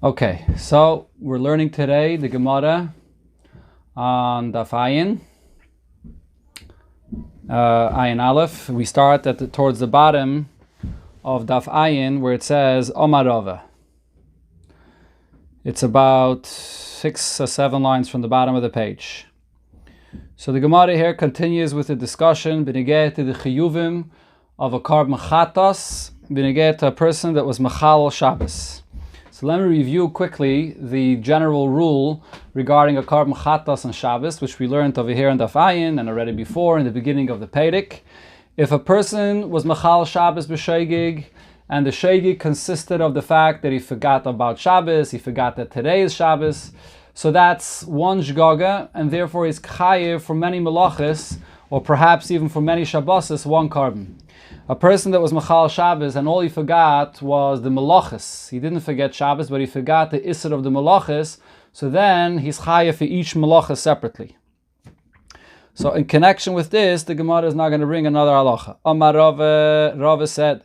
Okay, so we're learning today the Gemara on Daf Ayin, Ayin Aleph. We start towards the bottom of Daf Ayin where it says Omarova. It's about 6 or 7 lines from the bottom of the page. So the Gemara here continues with the discussion b'negeh to the chiyuvim of a korban chatos, b'negeh to a person that was machal Shabbos. So let me review quickly the general rule regarding a korban chatos on Shabbos, which we learned over here in Daf Ayin and already before in the beginning of the Perek. If a person was machal Shabbos b'sheigig, and the sheigig consisted of the fact that he forgot about Shabbos, he forgot that today is Shabbos, so that's one shgaga, and therefore he's chayiv for many melachos, or perhaps even for many Shabbos, one korban. A person that was machal Shabbos and all he forgot was the melachos. He didn't forget Shabbos, but he forgot the isser of the melachos. So then he's chayav for each melacha separately. So in connection with this, the Gemara is now going to bring another halacha. Amar Rava said,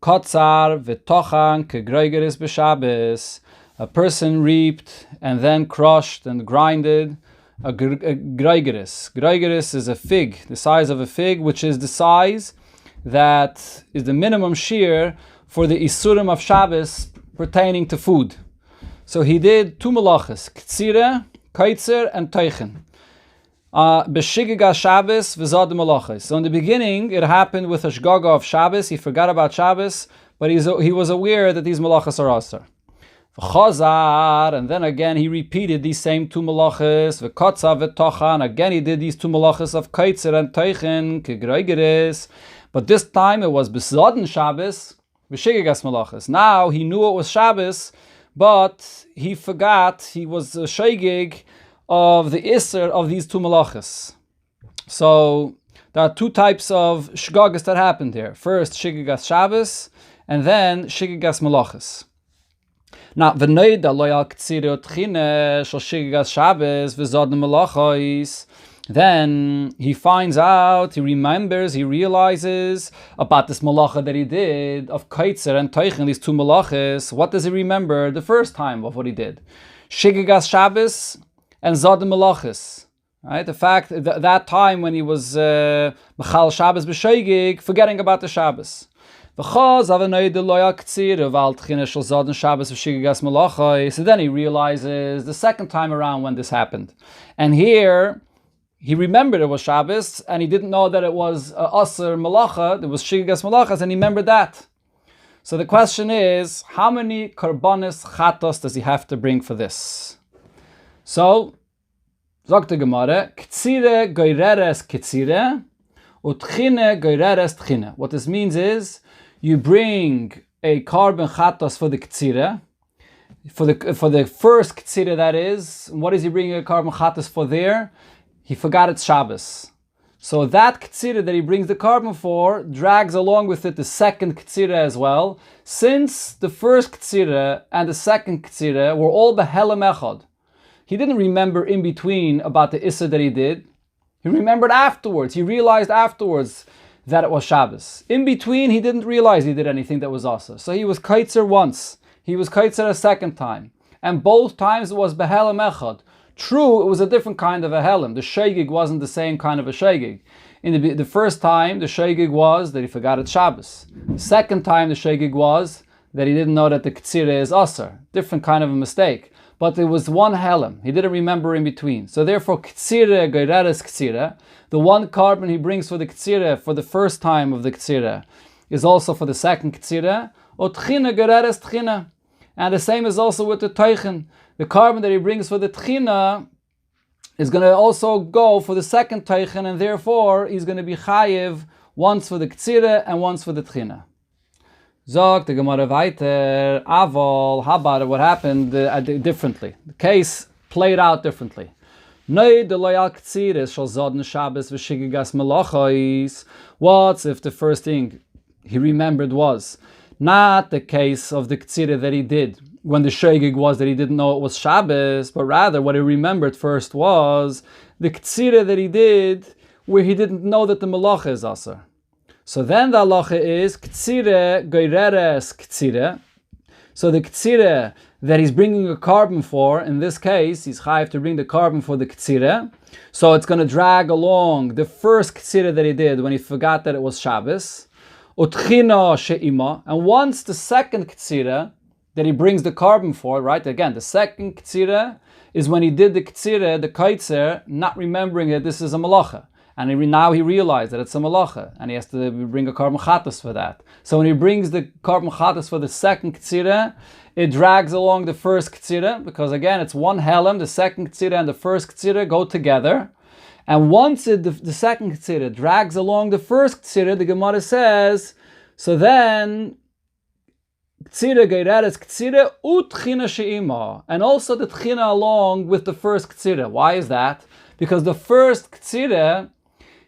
Kotzar v'tochan kegroigeris b'Shabbos. A person reaped and then crushed and grinded a groigeris. Groigeris is a fig, the size of a fig, which is the size that is the minimum shear for the isurim of Shabbos pertaining to food. So he did 2 melachas, ktsira, kaitzer, and teichen. Beshigiga Shabbos v'zad melachas. So in the beginning, it happened with a shgaga of Shabbos. He forgot about Shabbos, but he was aware that these melachas are aser. V'chazar, and then again he repeated these same 2 melachas. V'kotza v'tochan, again he did these 2 melachas of kaitzer and teichen, k'groigeris. But this time it was B'Sodden Shabbos, B'Shigigas Melachas. Now he knew it was Shabbos, but he forgot he was a Shegig of the Isser of these 2 Melachas. So there are 2 types of Shgagas that happened here. First Shigigas Shabbos, and then Shigigas Melachas. Now, V'noida loyal k'tzire utchine shel Shigigas Shabbos V'Sodden Melachos. Then he finds out, he remembers, he realizes about this malacha that he did of kaitzer and teichen, these 2 malachas. What does he remember the first time of what he did? Shigigas Shabbos and Zod malachas. Right? The fact that time when he was machal Shabbos b'sheigig, forgetting about the Shabbos. So then he realizes the second time around when this happened. And here, he remembered it was Shabbos, and he didn't know that it was Aser Malacha, it was Shigigas Malachas, and he remembered that. So the question is, how many Karbanis Chatos does he have to bring for this? So, sagt the Gemara, Ktsire Goireres Ktsire, Utchine Goireres Tchine. What this means is, you bring a Karban Chatos for the Ktsire, for the first Ktsire that is. What is he bringing a Karban Chatos for there? He forgot it's Shabbos. So that ktsira that he brings the korban for drags along with it the second ktsira as well, since the first ktsira and the second ktsira were all behelem echad. He didn't remember in between about the issa that he did. He remembered afterwards. He realized afterwards that it was Shabbos. In between, he didn't realize he did anything that was asa. So he was kaitzer once. He was kaitzer a second time. And both times it was behelem echad. True, it was a different kind of a helim. The sheigig wasn't the same kind of a sheigig. In the first time, the sheigig was that he forgot it's Shabbos. The second time, the sheigig was that he didn't know that the ktsira is aser. Different kind of a mistake. But there was one helim. He didn't remember in between. So therefore, ktsira goireres ktsira, the one korban he brings for the ktsira for the first time of the ktsira, is also for the second ktsira. Otchina goireres tchina. And the same is also with the teichen. The korban that he brings for the tchina is going to also go for the second teichen, and therefore he's going to be chayiv once for the ktsira and once for the tchina. Zog the Gemara weiter, avol, how about it? What happened differently? The case played out differently. What's if the first thing he remembered was not the case of the ktsira that he did when the sheigig was that he didn't know it was Shabbos, but rather what he remembered first was the ktsira that he did where he didn't know that the malacha is aser. So then the halacha is ktsire goireres ktsire. So the ktsire that he's bringing a carbon for. In this case, he's chayiv to bring the carbon for the ktsira. So it's going to drag along the first ktsira that he did when he forgot that it was Shabbos. Utchina she'ima. And once the second ktsira that he brings the carbon for, right? Again, the second ktsira is when he did the ktsira, the kaitzer, not remembering that this is a malacha. And now he realized that it's a malacha, and he has to bring a carbon chatas for that. So when he brings the carbon chatas for the second ktsira, it drags along the first ktsira, because again, it's one helem, the second ktsira and the first ktsira go together. And once the second ktsira drags along the first ktsira, the Gemara says, so then, ktsira geireres ktsira utchina she'ima, and also the tchina along with the first ktsira. Why is that? Because the first ktsira,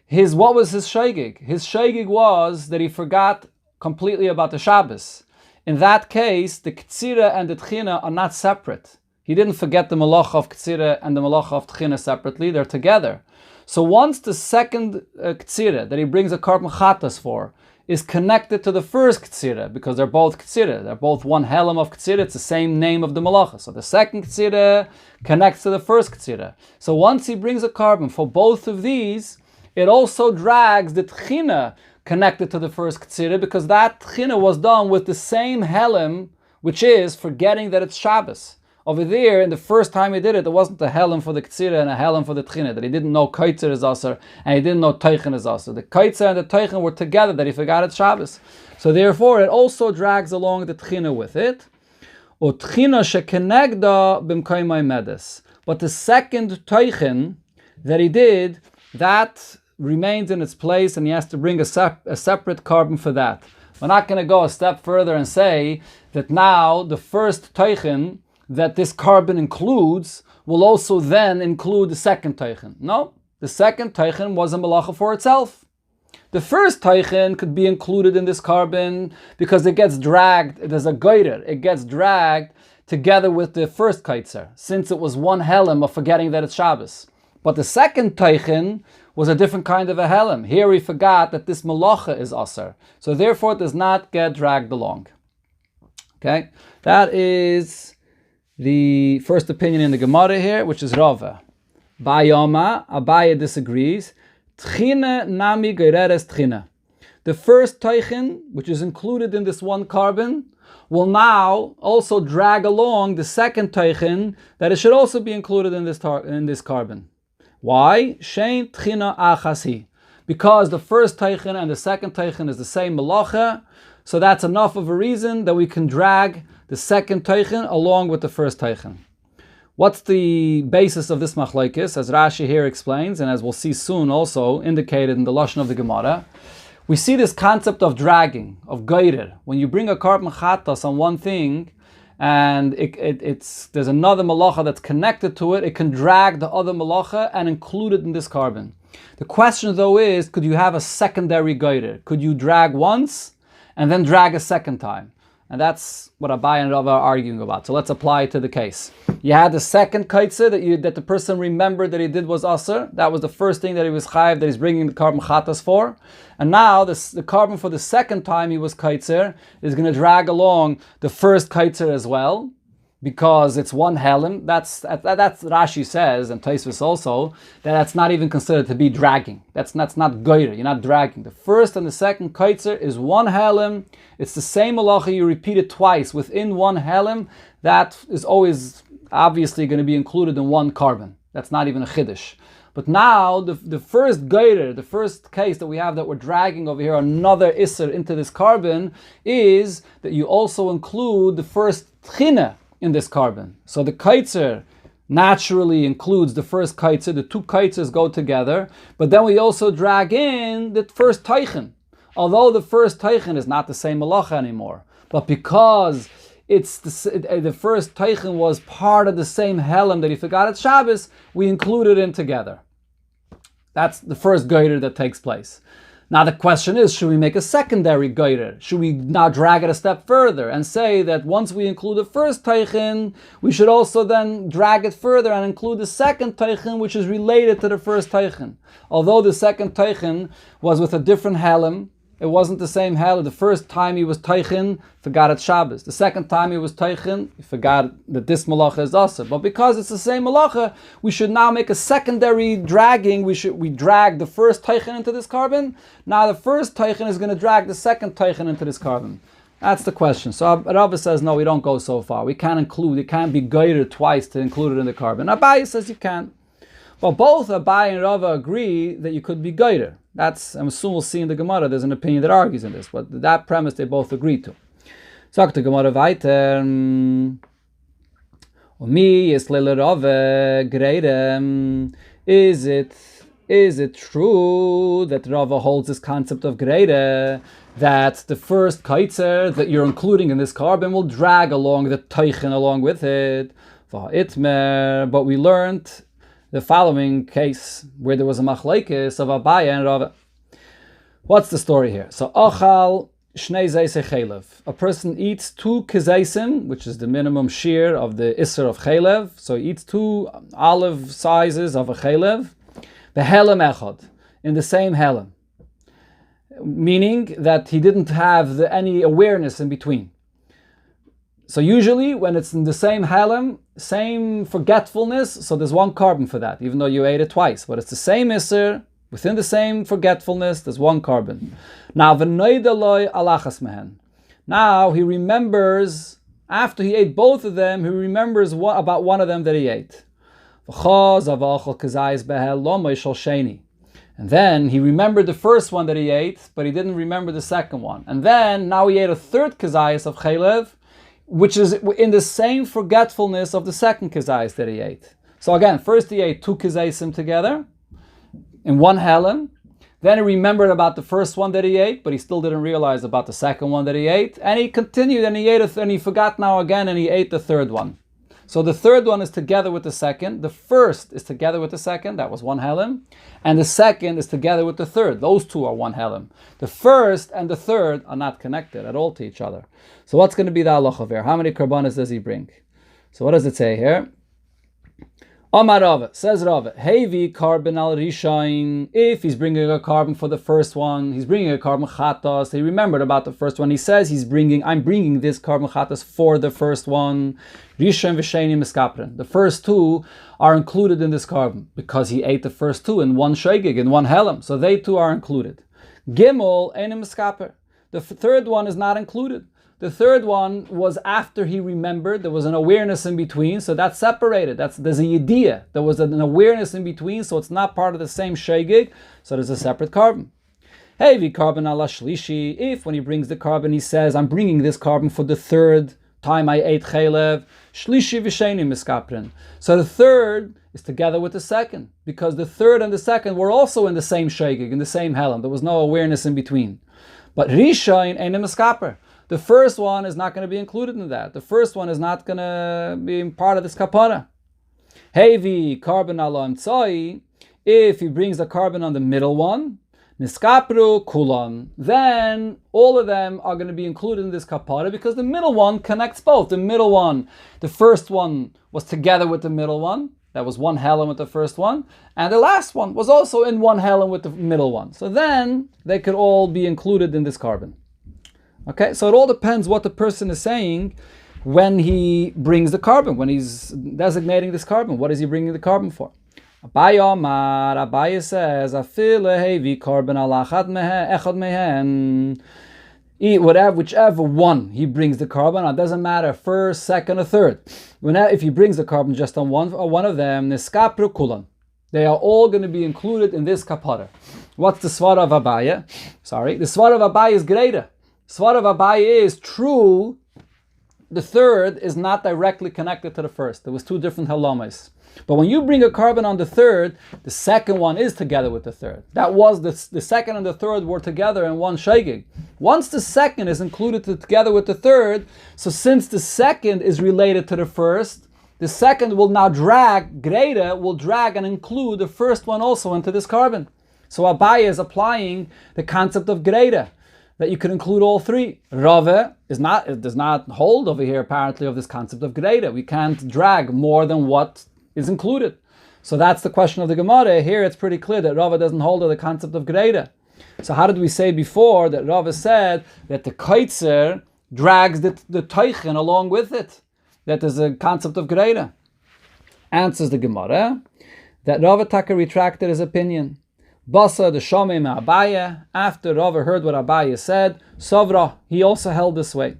what was his shaygig? His shaygig was that he forgot completely about the Shabbos. In that case, the ktsira and the tchina are not separate. He didn't forget the malacha of ktsira and the malacha of tchina separately, they're together. So once the second ktsira that he brings a carbon chatas for is connected to the first ktsira, because they're both ktsira, they're both one helem of ktsira, it's the same name of the malacha. So the second ktsira connects to the first ktsira. So once he brings a carbon for both of these, it also drags the tchina connected to the first ktsira, because that tchina was done with the same helem, which is forgetting that it's Shabbos. Over there, in the first time he did it, there wasn't a helem for the ktsira and a helem for the tchina, that he didn't know kaitzer is aser and he didn't know teichen is aser. The kaitzer and the teichen were together, that he forgot it's Shabbos. So therefore, it also drags along the tchina with it. O tchina shekenegda b'mkaimai medes. But the second teichen that he did, that remains in its place, and he has to bring a separate carbon for that. We're not going to go a step further and say that now the first teichen that this carbon includes will also then include the second teichen. No, the second teichen was a malacha for itself. The first teichen could be included in this carbon because it gets dragged, there's a goiter, it gets dragged together with the first kaitzer, since it was one helem of forgetting that it's Shabbos. But the second teichen was a different kind of a helem. Here he forgot that this malacha is aser. So therefore it does not get dragged along. Okay, that is the first opinion in the Gemara here, which is Rava. Bayama, Abaya disagrees. Tchina nami geireres tchina. The first teichen, which is included in this one carbon, will now also drag along the second teichen that it should also be included in this carbon. Why? Shein tchina achasi. Because the first teichen and the second teichen is the same malacha, so that's enough of a reason that we can drag the second teichen along with the first teichen. What's the basis of this machlokes? As Rashi here explains, and as we'll see soon also indicated in the lashon of the Gemara, we see this concept of dragging, of geirer. When you bring a carbon chatas on one thing, and there's another malacha that's connected to it, it can drag the other malacha and include it in this carbon. The question though is, could you have a secondary geirer? Could you drag once and then drag a second time? And that's what Abai and Rava are arguing about. So let's apply it to the case. You had the second kaitzer that the person remembered that he did was aser. That was the first thing that he was chayiv, that he's bringing the carbon chatas for. And now the carbon for the second time he was kaitzer is going to drag along the first kaitzer as well, because it's one helem. That's Rashi says, and Tosfos also, that's not even considered to be dragging. That's not goyre, you're not dragging. The first and the second kaitzer is one helem. It's the same malacha, you repeat it twice within one helem. That is always obviously going to be included in one carbon. That's not even a chiddush. But now, the first goyre, the first case that we have that we're dragging over here, another isser into this carbon, is that you also include the first tchina in this carbon. So the kaitzer naturally includes the first kaitzer, the two kaitzers go together, but then we also drag in the first teichen. Although the first teichen is not the same malacha anymore, but because the first teichen was part of the same helem that he forgot at Shabbos, we include it in together. That's the first goyter that takes place. Now the question is, should we make a secondary goyter? Should we now drag it a step further and say that once we include the first teichen, we should also then drag it further and include the second teichen, which is related to the first teichen? Although the second teichen was with a different helem, it wasn't the same hell. The first time he was teichin, forgot it's Shabbos. The second time he was teichin, he forgot that this malacha is also. But because it's the same malacha, we should now make a secondary dragging. We drag the first teichin into this carbon. Now the first teichin is going to drag the second teichin into this carbon. That's the question. So Rava says, no, we don't go so far. We can't include, it can't be geired twice to include it in the carbon. Abaye says you can. Well, both Abaye and Rava agree that you could be geired. That's, and soon we'll see in the Gemara, there's an opinion that argues in this, but that premise they both agree to. Sagt the Gemara weiter, Omi is lele Rava greidem. Is it true that Rava holds this concept of greide, that the first kaitzer that you're including in this carbon will drag along the teichin along with it? But we learned the following case where there was a machlekes of Abaye and Rava. What's the story here? So ochal shnei zeise chelev. A person eats 2 kezeisim, which is the minimum shear of the isser of chelev. So he eats 2 olive sizes of a chelev. Behelem echad, in the same helem. Meaning that he didn't have any awareness in between. So usually when it's in the same halem, same forgetfulness, so there's 1 carbon for that, even though you ate it twice. But it's the same isser, within the same forgetfulness, there's 1 carbon. Now, now he remembers, after he ate both of them, he remembers about one of them that he ate. And then he remembered the first one that he ate, but he didn't remember the second one. And then, now he ate a third kezayis of chelev, which is in the same forgetfulness of the second kezayis that he ate. So again, first he ate 2 kezayisim together, in 1 helen. Then he remembered about the first one that he ate, but he still didn't realize about the second one that he ate. And he continued, and he ate and he forgot now again, and he ate the third one. So the third one is together with the second. The first is together with the second. That was 1 helen. And the second is together with the third. Those 2 are 1 helen. The first and the third are not connected at all to each other. So what's going to be the halacha here? How many karbanos does he bring? So what does it say here? Amar Rava, says Rava, Hevi carbon al rishain. If he's bringing a carbon for the first one, he's bringing a carbon chatas. He remembered about the first one. He says I'm bringing this carbon chatas for the first one. Rishain v'sheni miskapren. The first 2 are included in this carbon because he ate the first 2 in 1 shegig, in 1 helem. So they 2 are included. Gimel enim miskaper. The third one is not included. The third one was after he remembered. There was an awareness in between, so that's separated. There's a yediyah. There was an awareness in between, so it's not part of the same shegig, so there's a separate carbon. Hey, vi carbon ala shlishi. If when he brings the carbon, he says, I'm bringing this carbon for the third time I ate chelev, shlishi v'sheni miskapren. So the third is together with the second, because the third and the second were also in the same shegig, in the same helen. There was no awareness in between. But rishain ain't a miskaper. The first one is not going to be included in that. The first one is not going to be part of this kapara. Hevi carbon ala imtzai. If he brings the carbon on the middle one, niskapru kulan, then all of them are going to be included in this kapara because the middle one connects both. The middle one, the first one was together with the middle one. That was 1 helen with the first one. And the last one was also in 1 helen with the middle one. So then they could all be included in this carbon. Okay, so it all depends what the person is saying when he brings the carbon, when he's designating this carbon. What is he bringing the carbon for? Abaye says, Afile hevi carbon alachad echad mehen. Whichever one he brings the carbon on, doesn't matter, first, second, or third. If he brings the carbon just on one of them, niskapru kulan. They are all going to be included in this kapara. What's the svara of Abaye? The svara of Abaye is greater. Svara of Abaye is true. The third is not directly connected to the first. There was 2 different halamas. But when you bring a carbon on the third, the second one is together with the third. That was the second and the third were together in 1 shegig. Once the second is included together with the third, so since the second is related to the first, the second will now drag and include the first one also into this carbon. So Abaye is applying the concept of greida, that you could include all 3. Rava does not hold over here apparently of this concept of greida. We can't drag more than what is included. So that's the question of the Gemara. Here it's pretty clear that Rava doesn't hold of the concept of greida. So how did we say before that Rava said that the kaitzer drags the teichen along with it? That is a concept of Greira. Answers the Gemara that Rava Taka retracted his opinion. Basa the Shomei ma Abaye, after Rava heard what Abaye said, Sovra, he also held this way.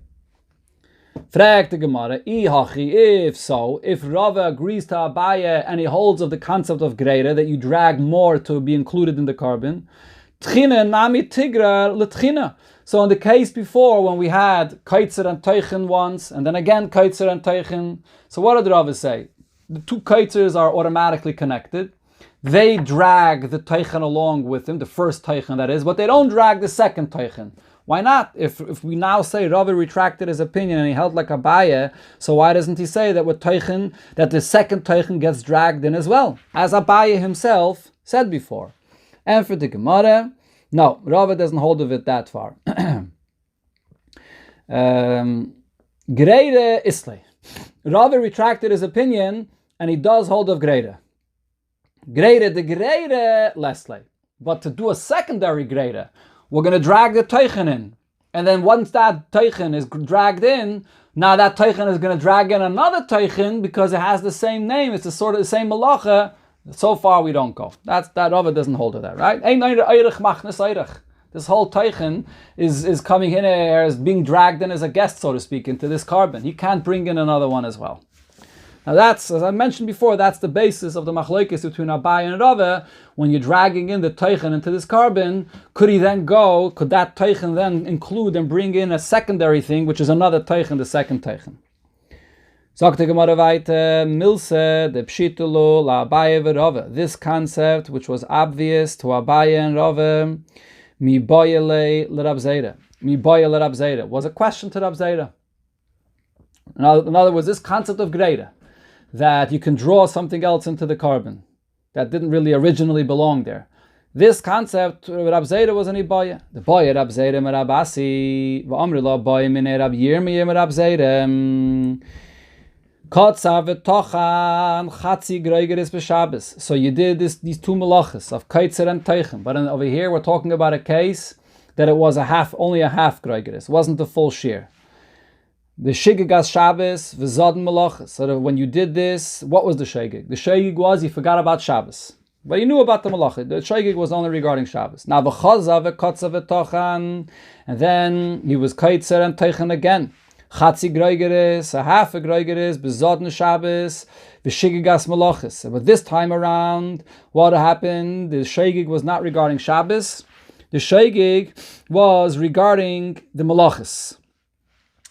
Frag the Gemara, if so, if Rava agrees to Abaye and he holds of the concept of Greira, that you drag more to be included in the carbon, Tchina nami tigra l'tchina. So in the case before, when we had kaitzer and teichen once, and then again kaitzer and teichen, so what did Rava say? The two kaitzers are automatically connected. They drag the teichen along with them, the first teichen that is, but they don't drag the second teichen. Why not? If we now say Rava retracted his opinion and he held like Abaye, so why doesn't he say that with teichen, that the second teichen gets dragged in as well, as Abaye himself said before? And for the Gemara, no, Rava doesn't hold of it that far. Greire Isle. Rava retracted his opinion, and he does hold of Greire. Greire, the Greire, Leslie. But to do a secondary Greire, we're going to drag the teichen in. And then once that teichen is dragged in, now that teichen is going to drag in another teichen because it has the same name. It's the sort of the same malacha. So far we don't go. That Rava doesn't hold to that, right? This whole teichen is coming in here as being dragged in as a guest, so to speak, into this carbon. He can't bring in another one as well. Now that's, as I mentioned before, that's the basis of the machlokes between Abaye and Rava. When you're dragging in the teichen into this carbon, could that teichen then include and bring in a secondary thing, which is another teichen, the second teichen? Sagt die Gemara weiter, Milse, de Pshitulu, la Abaye v'Rava. This concept, which was obvious to Abaye and Rava, mi boyele l'Rab Zera. Mi boyele l'Rab Zera was a question to Rab Zera. In other words, this concept of Greira, that you can draw something else into the carbon that didn't really originally belong there. This concept, Rab Zera was an Iboya. The boy Rab Zera me Rab Asi, v'amri lo boy mine Rab Yirmiyeh me Rab Zera. So you did these two malachas of kaitzer and teichen, but over here we're talking about a case that it was only a half greigeris. It wasn't the full shear. The shigigas Shabbos v'zadin malachas. So that when you did this, what was the shegig? The shegig was you forgot about Shabbos, but you knew about the malacha. The shegig was only regarding Shabbos. Now v'chaza v'kotza v'tochan, and then he was kaitzer and teichen again. Chatzi greigeris, a half a greigeris, bezodn Shabbos, v'shigigas malachis. But this time around, what happened? The shegig was not regarding Shabbos. The shegig was regarding the malachis.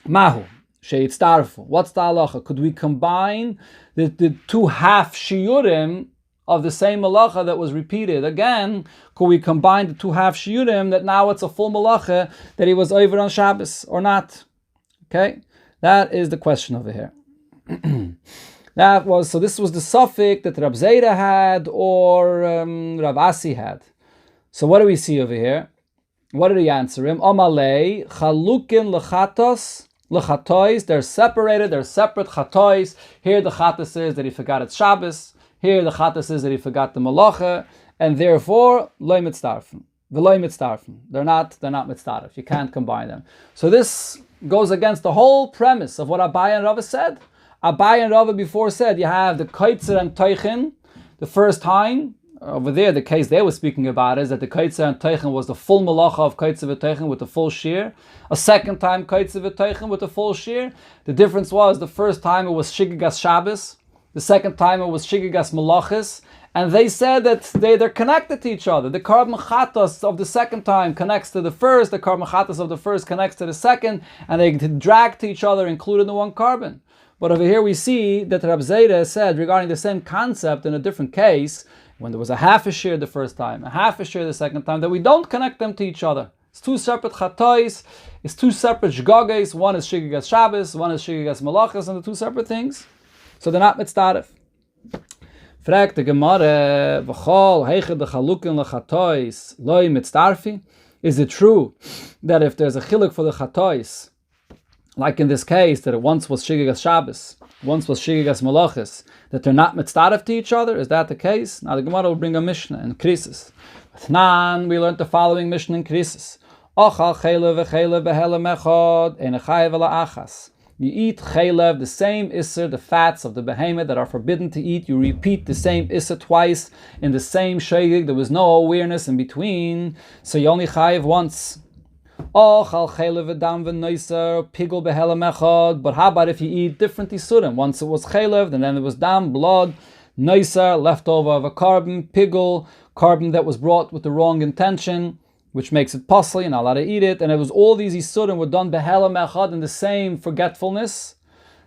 Mahu, sheit starfu. What's the halacha? Could we combine the two half shiurim of the same malacha that was repeated? Again, could we combine the two half shiurim that now it's a full malacha that he was over on Shabbos or not? Okay, that is the question over here. This was the suffix that Rab Zera had or Rav Asi had. So what do we see over here? What did he answer him? Omalei chalukin lechatois. They're separated. They're separate chatois. Here the chatos is that he forgot it's Shabbos. Here the chatos is that he forgot the malacha, and therefore loy mitzdarfen. The loy mitzdarfen. They're not mitzdaref. You can't combine them. So this goes against the whole premise of what Abaye and Rava said. Abaye and Rava before said you have the kaitzer and teichen. The first time over there, the case they were speaking about is that the kaitzer and teichen was the full malacha of kaitzer v'teichen with the full shear. A second time kaitzer v'teichen with the full shear. The difference was the first time it was shigigas Shabbos. The second time it was shigigas malachis. And they said that they're connected to each other. The carbon chatos of the second time connects to the first, the carbon chatos of the first connects to the second, and they drag to each other, included in the one carbon. But over here we see that Rab Zera said regarding the same concept in a different case, when there was a half a shear the first time, a half a shear the second time, that we don't connect them to each other. It's two separate chatois, it's two separate shgogos. One is shigigas Shabbos, one is shigigas malachas, and the two separate things. So they're not mitzdaref. Fragt the Gemara, v'chol heiche de chalukin lechatois loy mitzdarfi. Is it true that if there's a chiluk for the chatois, like in this case, that it once was shigigas Shabbos, once was shigigas malachis, that they're not mitzdaref to each other? Is that the case? Now the Gemara will bring a Mishnah in Krisis. Tnan, we learned the following Mishnah in Krisis. Ochal chelev v'chelev behelem echad ein chayev ala achas. You eat chelev, the same isser, the fats of the behemoth that are forbidden to eat. You repeat the same isser twice in the same shegig. There was no awareness in between, so you only chayev once. Ochal chelev v'dam v'noiser pigul behelem echad. But how about if you eat different isurim? Once it was chelev, and then it was dam, blood, noiser, leftover of a carbon, pigul, carbon that was brought with the wrong intention, which makes it possible, you're not allowed to eat it, and it was all these isurim were done behelem echad in the same forgetfulness.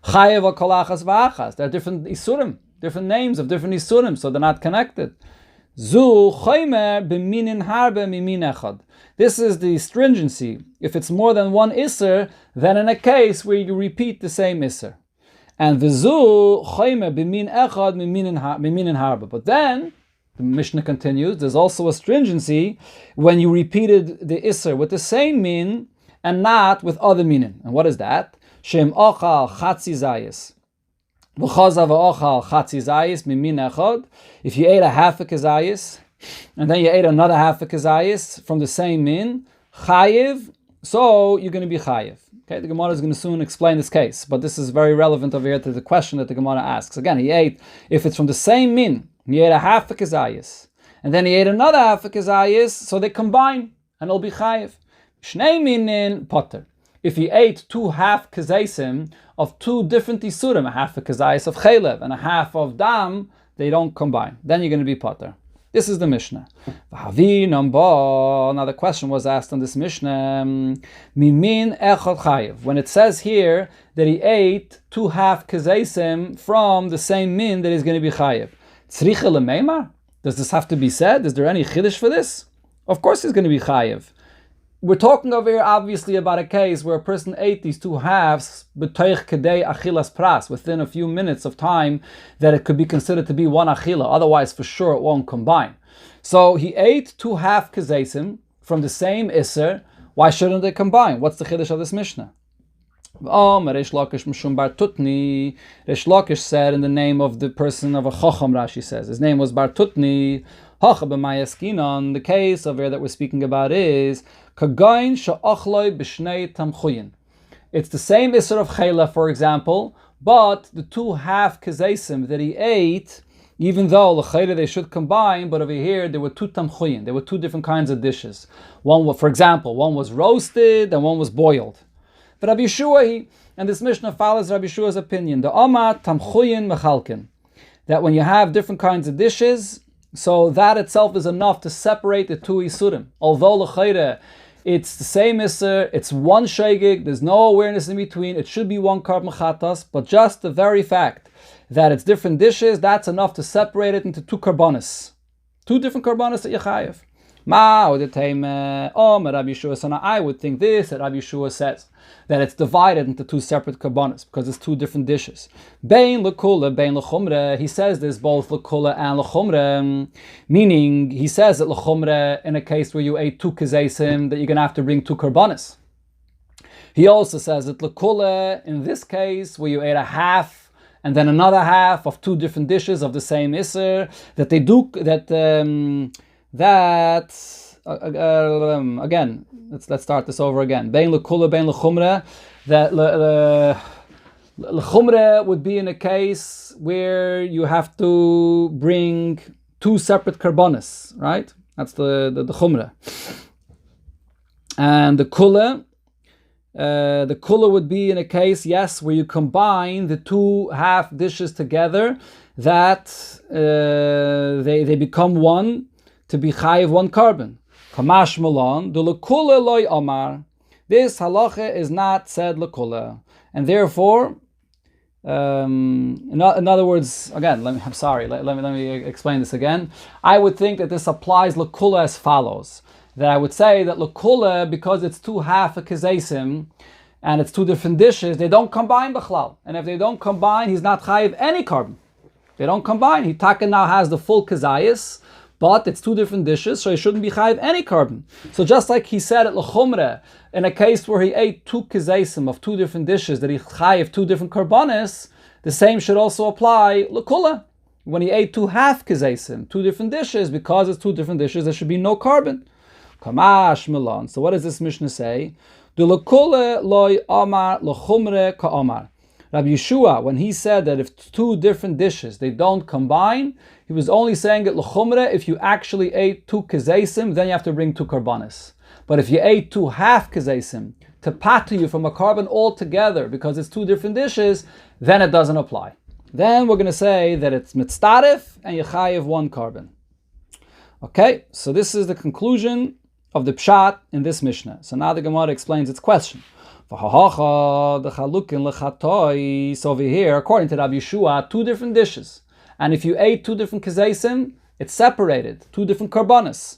Chayev kolachas v'achas. There are different isurim, different names of different isurim, so they're not connected. Zu chaymer b'minin harbe mimin echad. This is the stringency. If it's more than one isser, then in a case where you repeat the same isser. And v'zu chaymer b'min echad miminin harbe. But then the Mishnah continues, there's also a stringency when you repeated the isser with the same min and not with other minin. And what is that? Shem ochal chatzi zayis. V'chazav ochal chatzi zayis mimin echad. If you ate a half a kezayis, and then you ate another half a kezayis from the same min, chayiv, so you're going to be chayiv. Okay, the Gemara is going to soon explain this case, but this is very relevant over here to the question that the Gemara asks. Again, he ate, if it's from the same min, he ate a half a kezayis, and then he ate another half a kezayis, so they combine, and it'll be chayiv. Shnei minin potter. If he ate two half kezayisim of two different isurim, a half a kezayis of chelev and a half of dam, they don't combine. Then you're going to be potter. This is the Mishnah. Now the question was asked on this Mishnah, mimin echad chayiv. When it says here that he ate two half kezayisim from the same min, that he's going to be chayiv. Does this have to be said? Is there any chiddush for this? Of course he's going to be chayiv. We're talking over here obviously about a case where a person ate these two halves b'toich kedei achilas pras, within a few minutes of time that it could be considered to be one achila. Otherwise, for sure, it won't combine. So he ate two half kezesim from the same isser. Why shouldn't they combine? What's the chiddush of this Mishnah? Reish Lakish said in the name of the person of a Chacham, Rashi says. His name was Bar Tutni. The case over here that we're speaking about is Kagain Sha'achloi B'shnei Tamchuyin. It's the same Isser of Chayla, for example, but the two half kezesim that he ate, even though l'chayla they should combine, but over here there were two tamchuyin. There were two different kinds of dishes. One, for example, one was roasted and one was boiled. But Rabbi Yeshua, and this Mishnah follows Rabbi Yeshua's opinion, the Oma Tamchuyin Mechalkin, that when you have different kinds of dishes, so that itself is enough to separate the two Isurim. Although l'chayre, it's the same Isser, it's one Shegig, there's no awareness in between, it should be one Karb Mechatas, but just the very fact that it's different dishes, that's enough to separate it into two Karbanis. Two different Karbanis that you chayev. I would think this, that Rabbi Yeshua says, that it's divided into two separate karbanos, because it's two different dishes. Bein lekula, bein lechumre, he says there's both lekula and lechumre, meaning he says that lechumre, in a case where you ate two kezesim, that you're going to have to bring two karbanos. He also says that lekula, in this case, where you ate a half, and then another half of two different dishes of the same isser, that they do, again, let's start this over again. Bein lekula, bein lechumre. That lechumre would be in a case where you have to bring two separate karbonis, right? That's the chumre. And the kula would be in a case, yes, where you combine the two half dishes together, that they become one, to be chayiv one carbon. Kamash Malon, the lekula loy omar. This halacha is not said lekula, and therefore, in other words, again, let me explain this again. I would think that this applies lekula as follows: that I would say that lekula, because it's two half a kezesim, and it's two different dishes, they don't combine b'chlal, and if they don't combine, he's not chayiv any carbon. They don't combine. He taka now has the full kezayis, but it's two different dishes, so he shouldn't be chayiv any carbon. So just like he said at lechumre, in a case where he ate two kezesim of two different dishes, that he chayiv two different karbanis, the same should also apply lekula. when he ate 2 half kezesim, 2 different dishes, because it's 2 different dishes, there should be no carbon. Kamash Milan. So what does this Mishnah say? Rabbi Yeshua, when he said that if 2 different dishes, they don't combine, he was only saying it l'chumre if you actually ate 2 kezesim, then you have to bring 2 karbanis. But if you ate 2 half kezesim, to patu you from a carbon altogether, because it's 2 different dishes, then it doesn't apply. Then we're going to say that it's mitztarif and you chayiv 1 carbon. Okay, so this is the conclusion of the pshat in this Mishnah. So now the Gemara explains its question. So over here, according to Rabbi Yeshua, 2 different dishes. And if you ate 2 different kezesim, it's separated, 2 different karbanis.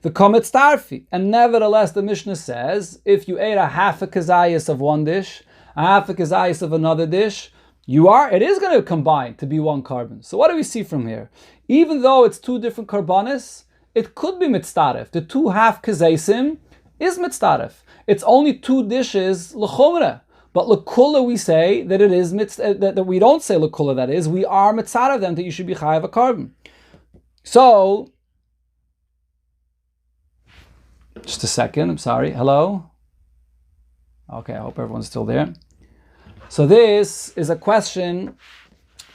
The kometz tarfi. And nevertheless, the Mishnah says, if you ate a half a kezayis of one dish, a half a kezayis of another dish, it is going to combine to be 1 carbon. So what do we see from here? Even though it's 2 different karbanis, it could be mitztaref. The 2 half kezesim is mitztaref. It's only 2 dishes l'chumre. But l'kula we say that it is that we don't say l'kula, that is, we are mitztaref them that you should be chayav a carbon. So, just a second, I'm sorry. Hello? Okay, I hope everyone's still there. So this is a question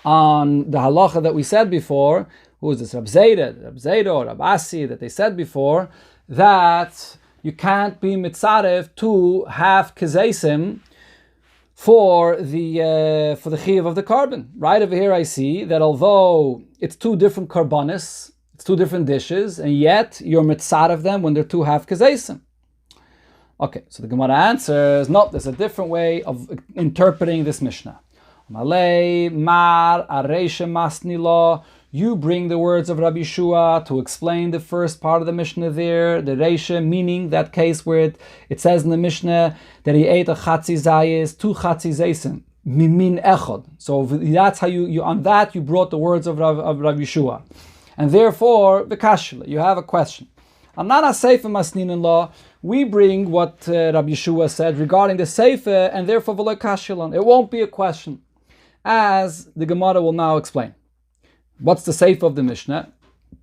on the halacha that we said before. Who is this? Rab Zayda or Rab Asi, that they said before that you can't be mitzaref 2 half kezesim for the chiyuv of the carbon. Right over here I see that although it's 2 different karbanis, it's 2 different dishes, and yet you're mitzaref them when they're 2 half kezesim. Okay, so the Gemara answers, no, there's a different way of interpreting this Mishnah. Malay mar areisha masnilo. You bring the words of Rabbi Yeshua to explain the first part of the Mishnah there, the Reisha, meaning that case where it says in the Mishnah that he ate a chatzi zayis, 2 chatzi zaysim, mimin echod. So that's how you on that you brought the words of Rabbi Yeshua. And therefore, v'kashla, you have a question. Anana seifa masnin law, we bring what Rabbi Yeshua said regarding the seifa, and therefore v'lo kashilon. It won't be a question, as the Gemara will now explain. What's the seif of the Mishnah?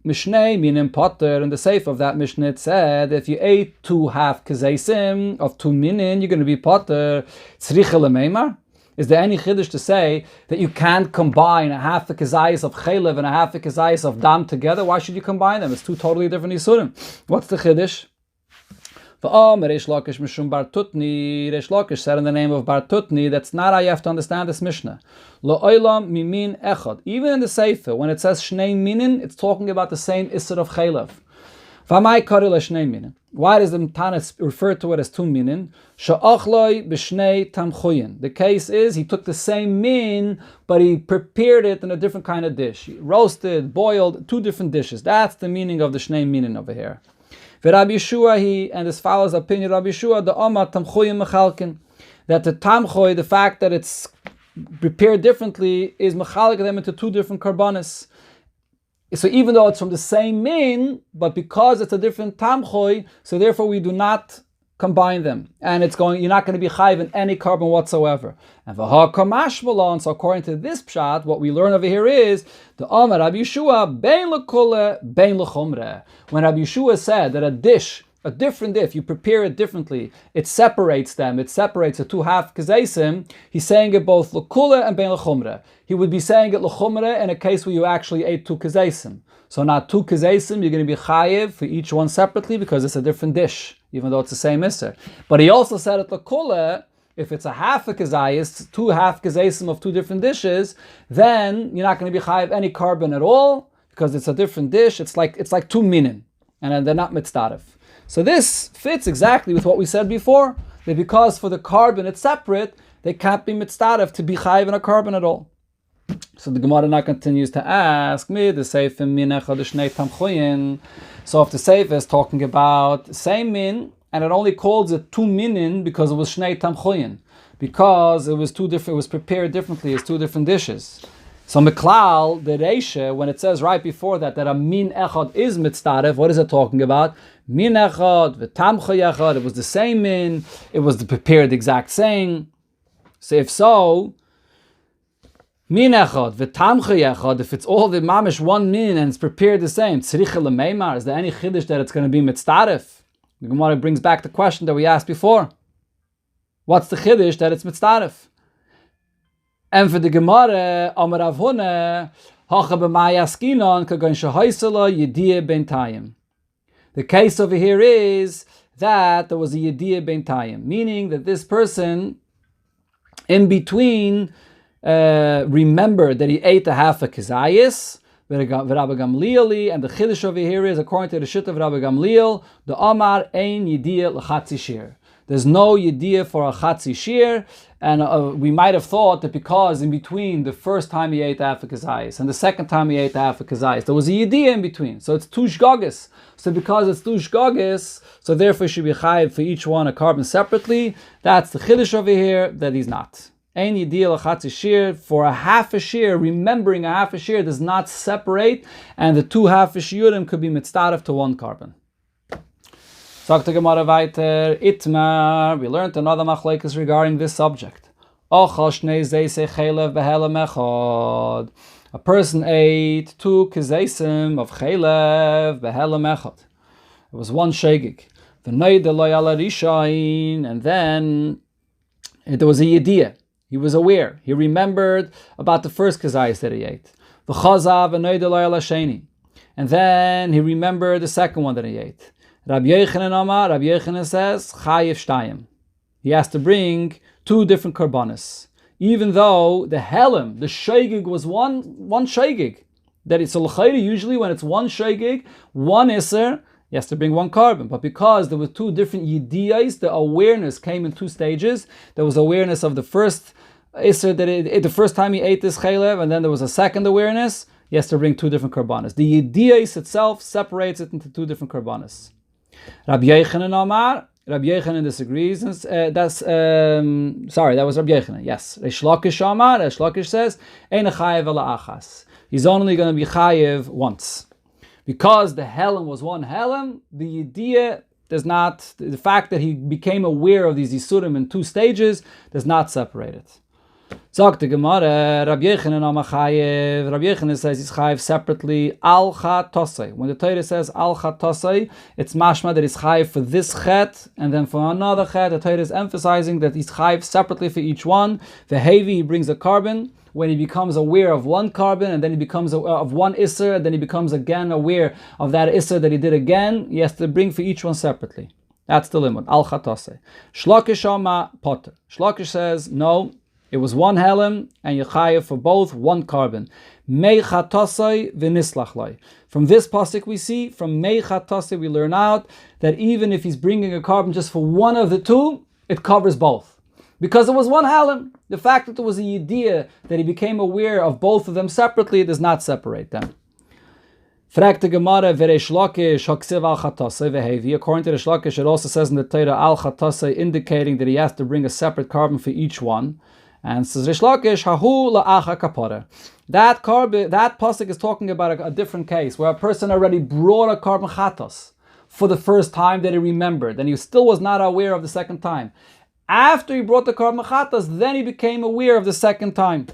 Mishneh minim potter. In the seif of that Mishnah it said, if you ate 2 half kezesim of 2 minin, you're going to be potter. Tzricha lemeimar. Is there any chiddush to say that you can't combine a half a kezayis of chaylev and a half a kezayis of dam together? Why should you combine them? It's 2 totally different isurim. What's the chiddush? Reish Lakish said in the name of Bar Tutni, that's not how you have to understand this Mishnah. Even in the Sefer, when it says Shnei Minin, it's talking about the same Isser of Chaylev. Why does the Tanis refer to it as 2 minin? The case is he took the same min, but he prepared it in a different kind of dish. He roasted, boiled, 2 different dishes. That's the meaning of the Shnei Minin over here. Rabbi Yeshua, and this follows opinion Rabbi Yeshua, the Omar Tamchoyim Mechalkin, that the Tamchoy, the fact that it's prepared differently, is Mechalik them into 2 different karbanis. So even though it's from the same min, but because it's a different Tamchoy, so therefore we do not combine them. And you're not going to be chayiv in any carbon whatsoever. And so according to this pshat, what we learn over here is the Amar Rabbi Yeshua bein lekule bein lechumre. When Rabbi Yeshua said that a different dish, you prepare it differently, it separates them. It separates the 2 half kezesim. He's saying it both lekule and bein lechumre. He would be saying it lechumre in a case where you actually ate 2 kezesim. So not 2 kezesim, you're going to be chayiv for each one separately because it's a different dish, even though it's the same isser. But he also said it lekule, if it's a half a kezayis, 2 half kezesim of 2 different dishes, then you're not going to be chayiv any carbon at all because it's a different dish. It's like 2 minin, and they're not mitzdarif. So this fits exactly with what we said before, that because for the carbon it's separate, they can't be mitzdarif to be chayiv in a carbon at all. So the Gemara now continues to ask me the seif min echad shnei tamchoyin. So if the seif is talking about same min, and it only calls it 2 minin because it was shnei tamchoyin, because it was 2 different, it was prepared differently as 2 different dishes. So Meklal, the Reisha, when it says right before that a min echad is mitzdaref, what is it talking about? Min echad, v'tamchoy echad, it was the same min, it was the prepared exact same. So if so, Min echad, v'tamcha echad, if it's all the mamish one min and it's prepared the same, tzricha l'meimar, is there any chiddush that it's going to be mitzdaref? The Gemara brings back the question that we asked before. What's the chiddush that it's mitzdaref? And for the Gemara, Amar Rav Huna, hacha b'maya skinon, kagon shehaisala yediyah ben tayim. The case over here is that there was a yediyah ben tayim, meaning that this person, in between, remembered that he ate a half a kizayis, Rabbi Gamliel, and the chiddush over here is, according to the shit of Rabbi Gamliel, the Amar ein yediyah l'chatzi shir. There's no yediyah for a chatzi shir, and we might have thought that because in between the first time he ate half a kizayis and the second time he ate half a kizayis, there was a yediyah in between. So it's two shgogis. So because it's two shgogis, so therefore it should be chayiv for each one a carbon separately. That's the chiddush over here, that he's not. Ein yediyah l'chatzi shir, for a half a shir, remembering a half a shir does not separate, and the two half a shiurim could be mitzdaref to one carbon. Sagt the Gemara weiter, Itmar, we learned another machlekes regarding this subject. A person ate two kizeisim of chelev behelem echad. It was one shegig. And then there was a yediyah. He was aware. He remembered about the first kizayis that he ate. And then he remembered the second one that he ate. Rabbi Yochanan says, Chayiv Shtayim. He has to bring two different karbanis. Even though the helem, the shegig, was one shegig. That it's a l'chayri, usually when it's one shegig, one iser, he has to bring one carbon. But because there were two different yediyahs, the awareness came in two stages. There was awareness of the first iser, the first time he ate this chaylev, and then there was a second awareness. He has to bring two different karbanis. The yediyahs itself separates it into two different karbanis. Rabbi Yochanan disagrees. That was Rabbi Yochanan. Yes, Reish Lakish says, "Ein chayev ela achas." He's only going to be chayev once, because the helem was one helem. The yediyah does not. The fact that he became aware of these yisurim in two stages does not separate it. Sagt the Gemara, Rabbi Yochanan amachayev. Rabbi Yochanan says he's chayev separately al chat tosei. When the Torah says al chat tosei, it's mashma that he's chayev for this chet and then for another chet. The Torah is emphasizing that he's chayev separately for each one. The hevi, he brings a carbon when he becomes aware of one carbon, and then he becomes of one isser, and then he becomes again aware of that isser that he did again. He has to bring for each one separately. That's the limit. Al chat tosei. Shlakish ama potter. Shlakish says no. It was one helem, and Yechayev for both, one carbon. Mei chatasai v'nislachlai. From this pasuk we see, from Mei chatasai we learn out that even if he's bringing a carbon just for one of the two, it covers both. Because it was one helem. The fact that there was a yediyah, that he became aware of both of them separately, does not separate them. Fragt the Gemara, V'reish Lakish haksiv al chatasai v'hevi. According to the Lakish, it also says in the Torah al chatasai, indicating that he has to bring a separate carbon for each one. And says Reish Lakish, hahu la'acha kapara. That pasuk is talking about a different case, where a person already brought a carbon chatos for the first time that he remembered, and he still was not aware of the second time. After he brought the carbon chatos, then he became aware of the second time.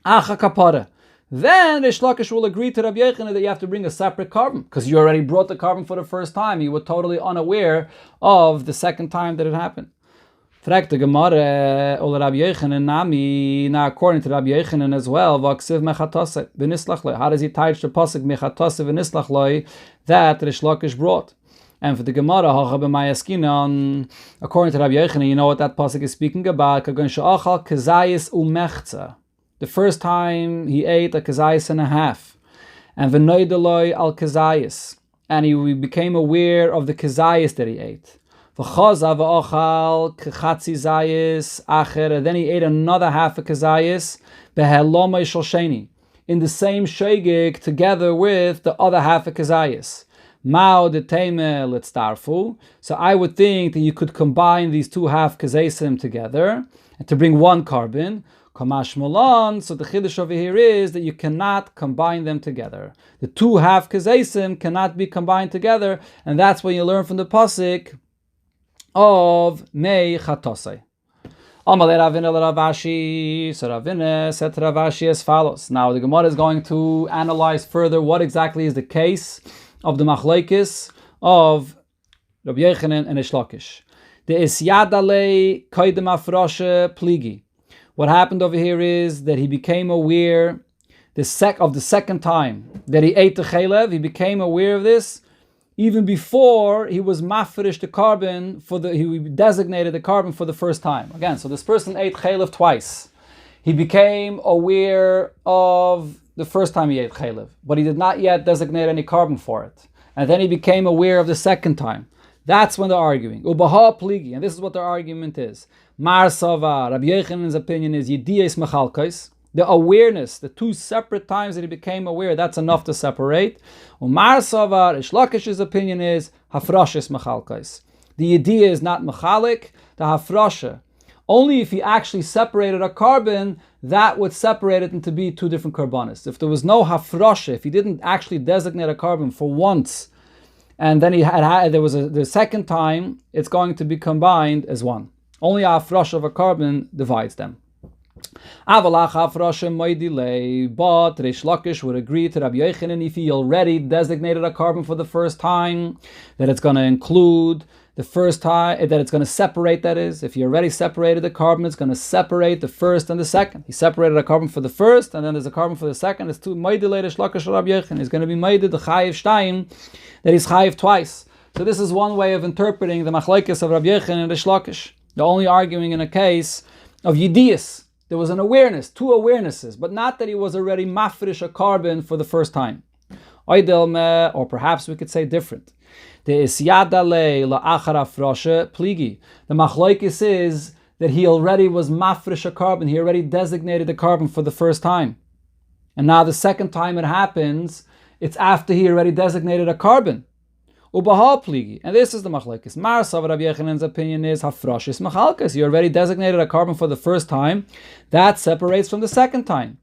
Acha kapara. Then Reish Lakish will agree to Rabbi Yochanan that you have to bring a separate carbon, because you already brought the carbon for the first time. You were totally unaware of the second time that it happened. Fragt the Gemara, Ola Rabbi Yochanan nami. Now, according to Rabbi Yochanan as well, v'aksiv mechatase v'nislachloi. How does he touch the pasuk mechatase v'nislachloi that Reish Lakish brought? And for the Gemara, hacha b'mayaskinon. According to Rabbi Yochanan, you know what that pasuk is speaking about? Kagon she'achal kazayis umechza. The first time he ate a kazayis and a half, and v'noidaloi al kazayis, and he became aware of the kazayis that he ate. Then he ate another half a kazayis in the same shegig together with the other half a kazayis. So I would think that you could combine these two half kazaysim together and to bring one carbon. So the chiddush over here is that you cannot combine them together. The two half kazaysim cannot be combined together, and that's what you learn from the pasuk of Mei Chatosei. Amalei Ravina Ravashi. So Ravina said to Ravashi as follows. Now the Gemara is going to analyze further what exactly is the case of the machlokes of Rabbi Yochanan and Reish Lakish. The isyadalei koidem afroshe pligi. What happened over here is that he became aware the second time that he ate the chalev. He became aware of this even before he was mafresh the carbon he designated the carbon for the first time. Again, so this person ate chalev twice. He became aware of the first time he ate chalev, but he did not yet designate any carbon for it. And then he became aware of the second time. That's when they're arguing. Ubaha pligi, and this is what their argument is. Mar Sava, Rabbi Yochanan's opinion is Yediyas Machalkais. The awareness, the two separate times that he became aware, that's enough to separate. Umar Sava, Reish Lakish's opinion is Hafrashis Machalkais. The idea is not Machalik, the Hafrasha. Only if he actually separated a carbon, that would separate it into be two different carbonis. If there was no Hafrasha, if he didn't actually designate a carbon for once, and then the second time, it's going to be combined as one. Only a hafrasha of a carbon divides them. Avalach hafrasha moidilei, but Reish Lakish would agree to Rabbi Yochanan if he already designated a carbon for the first time, that it's going to include the first time, that it's going to separate, that is. If he already separated the carbon, it's going to separate the first and the second. He separated a carbon for the first, and then there's a carbon for the second. It's two moidilei Reish Lakish Rabbi Yochanan. He's going to be moided the chayiv shtayim, that he's chayiv twice. So this is one way of interpreting the machlokes of Rabbi Yochanan and Reish Lakish. They're only arguing in a case of yediyas. There was an awareness, two awarenesses, but not that he was already mafresh a carbon for the first time. Or perhaps we could say different. The isyadalei la'achar afroshe pligi. The machlokes is that he already was mafresh a carbon. He already designated the carbon for the first time. And now the second time it happens, it's after he already designated a carbon. Ubahal pligi, and this is the machlokes. Mar Savar Rabbi Yochanan's opinion is hafrashis machalkas. You already designated a carbon for the first time, that separates from the second time.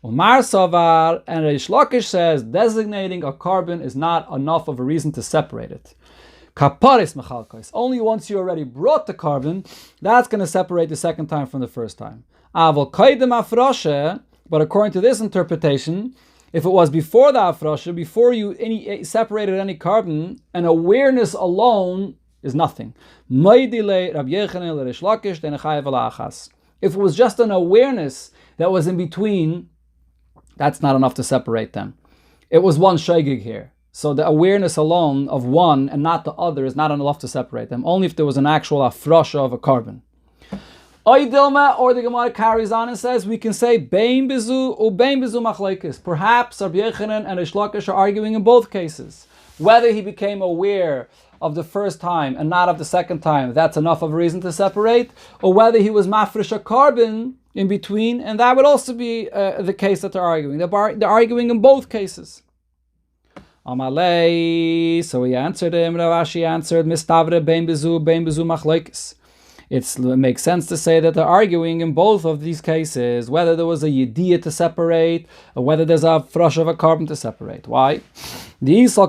Umar Savar and Reish Lakish says designating a carbon is not enough of a reason to separate it. Kaparis machalkas. Only once you already brought the carbon, that's going to separate the second time from the first time. Aval kaidem afrashe, but according to this interpretation, if it was before the afrasha, before you separated any carbon, an awareness alone is nothing. If it was just an awareness that was in between, that's not enough to separate them. It was one shaygig here. So the awareness alone of one and not the other is not enough to separate them. Only if there was an actual afrasha of a carbon. Or the Gemara carries on and says, we can say bein bizu or bein bizu machlokes. Perhaps Rabbi Yochanan and Reish Lakish are arguing in both cases. Whether he became aware of the first time and not of the second time, that's enough of a reason to separate, or whether he was mafresh a carbon in between, and that would also be the case that they're arguing. They're arguing in both cases. Amalei, so he answered him, Ravashi answered, Mistavre bein bizu machlokes. It makes sense to say that they're arguing in both of these cases, whether there was a yediyah to separate, or whether there's a frush of a carbon to separate. Why? If you're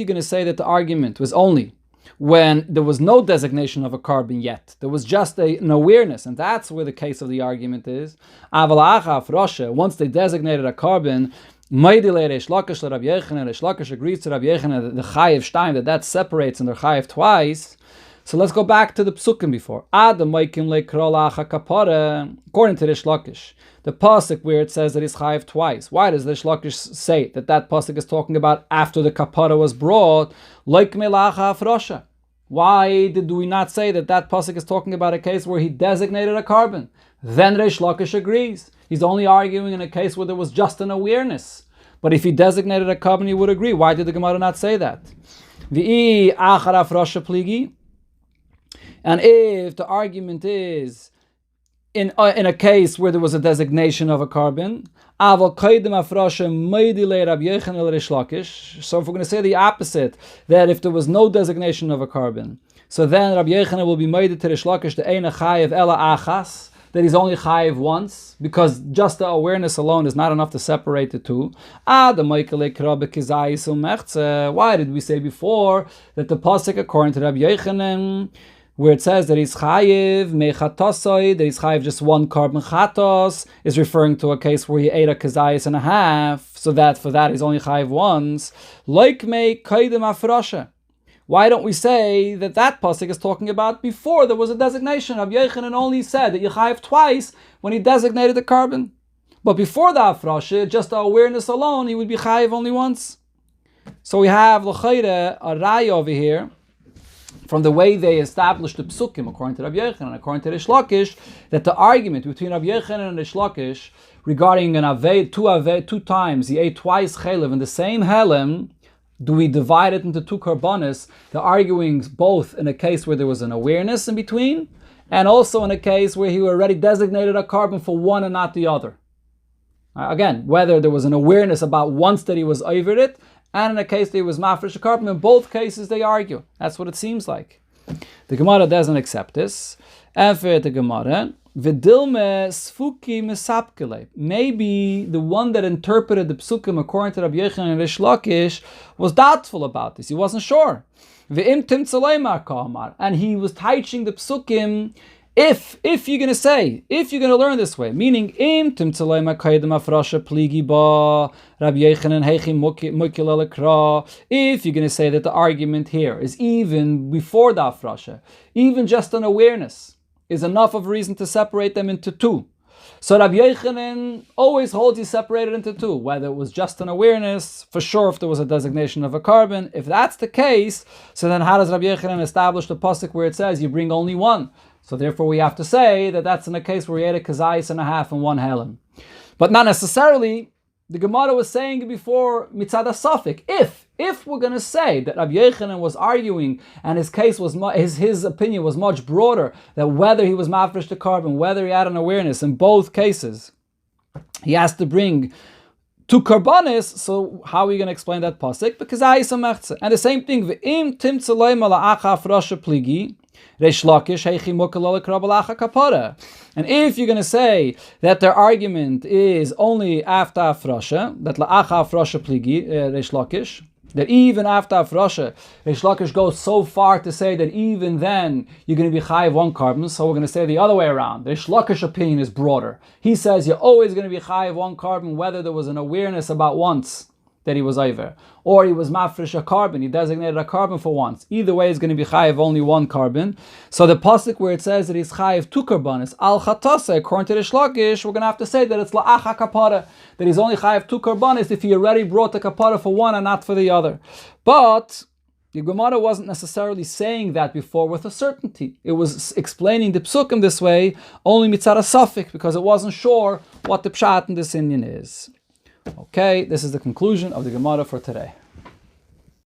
going to say that the argument was only when there was no designation of a carbon yet, there was just an awareness, and that's where the case of the argument is. Once they designated a carbon, Reish Lakish agrees to Rabbi Yochanan the chayiv shtayim that separates and they're chayiv twice. So let's go back to the psukim before. According to Reish Lakish, the pasuk where it says that it's chayiv twice. Why does Reish Lakish say that pasuk is talking about after the kapara was brought? Why do we not say that pasuk is talking about a case where he designated a carbon? Then Reish Lakish agrees. He's only arguing in a case where there was just an awareness. But if he designated a carbon, he would agree. Why did the Gemara not say that? And if the argument is in a case where there was a designation of a carbon, so if we're going to say the opposite, that if there was no designation of a carbon, so then Rabbi Yochanan will be made to Reish Lakish the Eina Chayev Ela Achas, that he's only chayiv once, because just the awareness alone is not enough to separate the two. Why did we say before that the pasuk according to Rabbi Yochanan, where it says that he's chayiv mechatasoi, that he's chayiv just one carbon chatos, is referring to a case where he ate a kazayis and a half, so that for that he's only chayiv once. Like me kaidem afrasha. Why don't we say that that pasuk is talking about before there was a designation? Rabbi Yochanan only said that you chayiv twice when he designated the carbon, but before the afrasha, just the awareness alone, he would be chayiv only once. So we have l'chayre a raya over here, from the way they established the psukim, according to Rabbi Yochanan and according to Rish Lakish, that the argument between Rabbi Yochanan and Rish Lakish regarding an aved, two times, he ate twice chelev in the same helem, do we divide it into two karbanis? They're arguing both in a case where there was an awareness in between, and also in a case where he already designated a carbon for one and not the other. Again, whether there was an awareness about once that he was over it, and in a case that he was mafresh a carbon, in both cases they argue. That's what it seems like. The Gemara doesn't accept this. And for the Gemara, Vidilme sfuki mesapkele. Maybe the one that interpreted the psukim according to Rabbi Yochanan and Rish Lakish was doubtful about this. He wasn't sure. V'im timtzalema kamar, and he was teaching the psukim. If you're going to say, if you're going to learn this way, meaning im timtzalema kaidem afrasha pligi ba Rabbi Yochanan heichi mukil alakra. If you're going to say that the argument here is even before the afrasha, even just an awareness is enough of a reason to separate them into two. So Rabbi Yochanan always holds you separated into two, whether it was just an awareness, for sure if there was a designation of a carbon. If that's the case, so then how does Rabbi Yochanan establish the pasuk where it says you bring only one? So therefore we have to say that that's in a case where he ate a kazayis and a half and one helen. But not necessarily. The Gemara was saying before mitzad asafik. If we're going to say that Rabbi Yochanan was arguing and his case was his opinion was much broader, that whether he was mafresh the carbon, whether he had an awareness, in both cases he has to bring two karbanis. So how are we going to explain that pasuk? Because and the same thing. V'im timtzalei mala'acha afrasha pligi. And if you're going to say that their argument is only after afrasha, that la'acha afrasha pligi, Reish Lakish, that even after afrasha, Reish Lakish goes so far to say that even then you're going to be chayiv one carbon. So we're going to say the other way around. The Reish Lakish opinion is broader. He says you're always going to be chayiv one carbon, whether there was an awareness about once that he was over, or he was mafresh a carbon, he designated a carbon for once. Either way, he's going to be chayiv only one carbon. So the pasuk where it says that he's chayiv two karbanis, al chatase, according to the Shlakish, we're going to have to say that it's la'acha kapara, that he's only chayiv two karbanis if he already brought the kapara for one and not for the other. But the Gemara wasn't necessarily saying that before with a certainty. It was explaining the psukim this way only mitzad asafik, because it wasn't sure what the pshat in this Indian is. Okay, this is the conclusion of the Gemara for today.